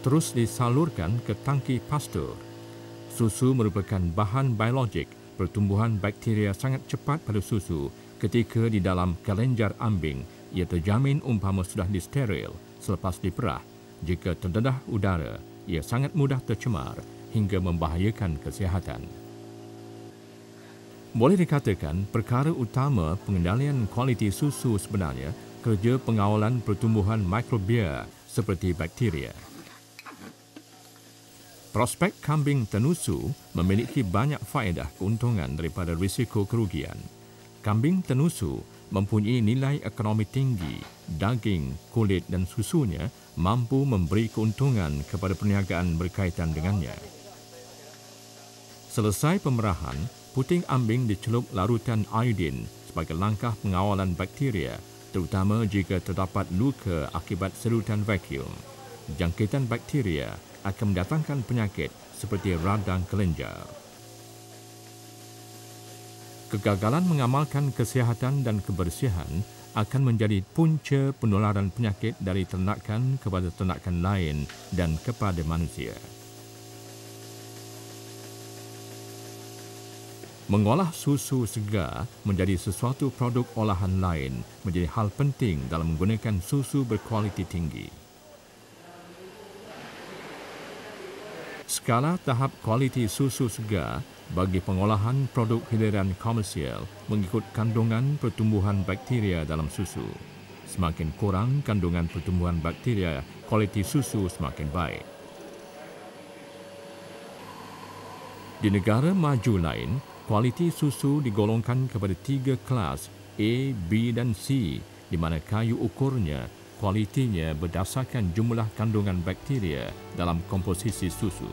terus disalurkan ke tangki pastur. Susu merupakan bahan biologik. Pertumbuhan bakteria sangat cepat pada susu ketika di dalam kelenjar ambing. Ia terjamin umpama sudah disteril selepas diperah. Jika terdedah udara, ia sangat mudah tercemar hingga membahayakan kesihatan. Boleh dikatakan perkara utama pengendalian kualiti susu sebenarnya kerja pengawalan pertumbuhan mikrobia seperti bakteria. Prospek kambing tenusu memiliki banyak faedah keuntungan daripada risiko kerugian. Kambing tenusu mempunyai nilai ekonomi tinggi, daging, kulit dan susunya mampu memberi keuntungan kepada perniagaan berkaitan dengannya. Selesai pemerahan, puting ambing dicelup larutan iodin sebagai langkah pengawalan bakteria, terutama jika terdapat luka akibat serutan vacuum. Jangkitan bakteria akan mendatangkan penyakit seperti radang kelenjar. Kegagalan mengamalkan kesihatan dan kebersihan akan menjadi punca penularan penyakit dari ternakan kepada ternakan lain dan kepada manusia. Mengolah susu segar menjadi sesuatu produk olahan lain menjadi hal penting dalam menggunakan susu berkualiti tinggi. Skala tahap kualiti susu segar bagi pengolahan produk hiliran komersial mengikut kandungan pertumbuhan bakteria dalam susu. Semakin kurang kandungan pertumbuhan bakteria, kualiti susu semakin baik. Di negara maju lain, kualiti susu digolongkan kepada 3 kelas A, B dan C, di mana kayu ukurnya kualitinya berdasarkan jumlah kandungan bakteria dalam komposisi susu.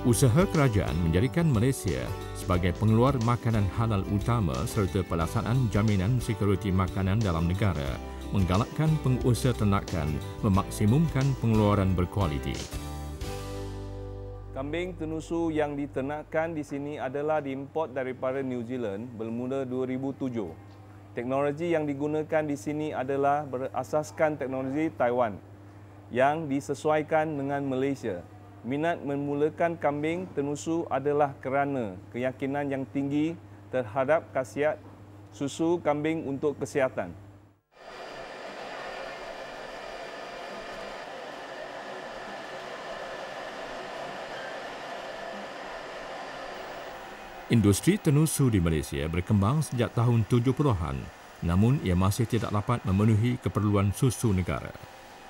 Usaha kerajaan menjadikan Malaysia sebagai pengeluar makanan halal utama serta pelaksanaan jaminan sekuriti makanan dalam negara menggalakkan pengusaha ternakan memaksimumkan pengeluaran berkualiti. Kambing tenusu yang diternakkan di sini adalah diimport daripada New Zealand bermula 2007. Teknologi yang digunakan di sini adalah berasaskan teknologi Taiwan yang disesuaikan dengan Malaysia. Minat memulakan kambing tenusu adalah kerana keyakinan yang tinggi terhadap khasiat susu kambing untuk kesihatan. Industri tenusu di Malaysia berkembang sejak tahun 70-an, namun ia masih tidak dapat memenuhi keperluan susu negara.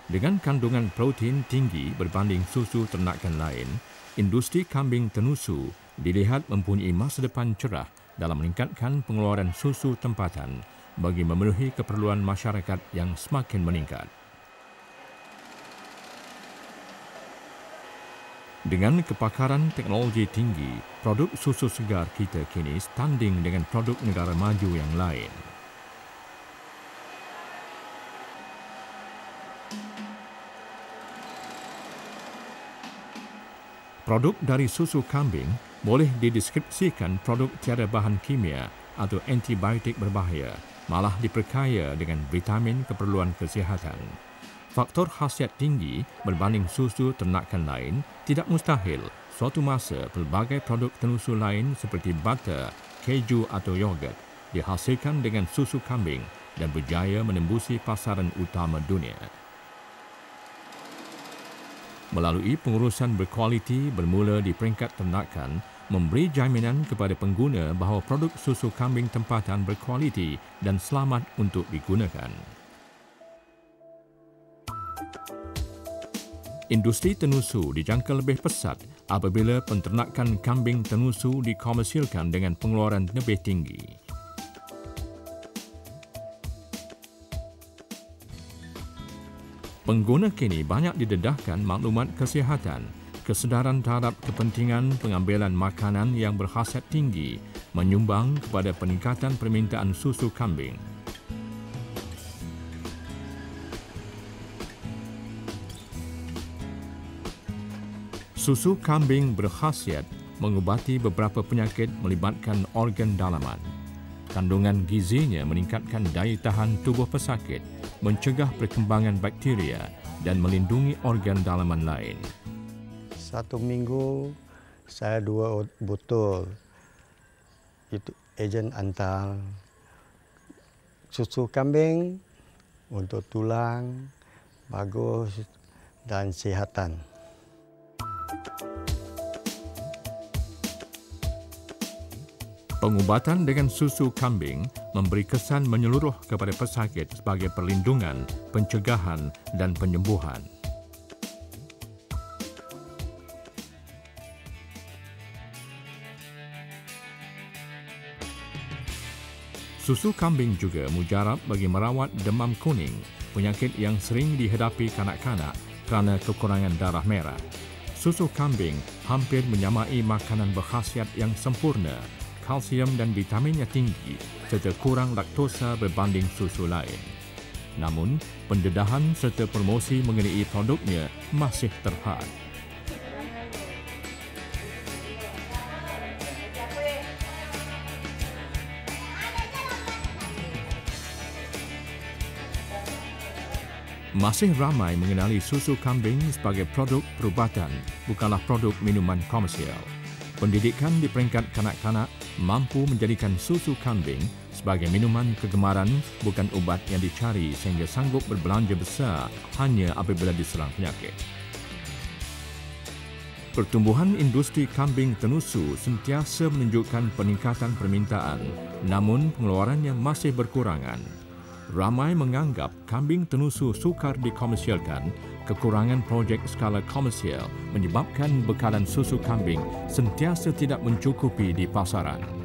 Dengan kandungan protein tinggi berbanding susu ternakan lain, industri kambing tenusu dilihat mempunyai masa depan cerah dalam meningkatkan pengeluaran susu tempatan bagi memenuhi keperluan masyarakat yang semakin meningkat. Dengan kepakaran teknologi tinggi, produk susu segar kita kini standing dengan produk negara maju yang lain. Produk dari susu kambing boleh dideskripsikan produk tiada bahan kimia atau antibiotik berbahaya, malah diperkaya dengan vitamin keperluan kesihatan. Faktor khasiat tinggi berbanding susu ternakan lain tidak mustahil suatu masa pelbagai produk tenusu lain seperti butter, keju atau yogurt dihasilkan dengan susu kambing dan berjaya menembusi pasaran utama dunia. Melalui pengurusan berkualiti bermula di peringkat ternakan, memberi jaminan kepada pengguna bahawa produk susu kambing tempatan berkualiti dan selamat untuk digunakan. Industri tenusu dijangka lebih pesat apabila penternakan kambing tenusu dikomersialkan dengan pengeluaran lebih tinggi. Pengguna kini banyak didedahkan maklumat kesihatan, kesedaran terhadap kepentingan pengambilan makanan yang berkhasiat tinggi menyumbang kepada peningkatan permintaan susu kambing. Susu kambing berkhasiat mengubati beberapa penyakit melibatkan organ dalaman. Kandungan gizinya meningkatkan daya tahan tubuh pesakit mencegah perkembangan bakteria dan melindungi organ dalaman lain. 1 minggu saya 2 botol itu ejen antal susu kambing untuk tulang bagus dan sihatan. Pengubatan dengan susu kambing memberi kesan menyeluruh kepada pesakit sebagai perlindungan, pencegahan dan penyembuhan. Susu kambing juga mujarab bagi merawat demam kuning, penyakit yang sering dihadapi kanak-kanak kerana kekurangan darah merah. Susu kambing hampir menyamai makanan berkhasiat yang sempurna, kalsium dan vitaminnya tinggi serta kurang laktosa berbanding susu lain. Namun, pendedahan serta promosi mengenai produknya masih terhad. Masih ramai mengenali susu kambing sebagai produk perubatan, bukanlah produk minuman komersial. Pendidikan di peringkat kanak-kanak mampu menjadikan susu kambing sebagai minuman kegemaran, bukan ubat yang dicari sehingga sanggup berbelanja besar hanya apabila diserang penyakit. Pertumbuhan industri kambing tenusu sentiasa menunjukkan peningkatan permintaan, namun pengeluarannya masih berkurangan. Ramai menganggap kambing tenusu sukar dikomersialkan. Kekurangan projek skala komersial menyebabkan bekalan susu kambing sentiasa tidak mencukupi di pasaran.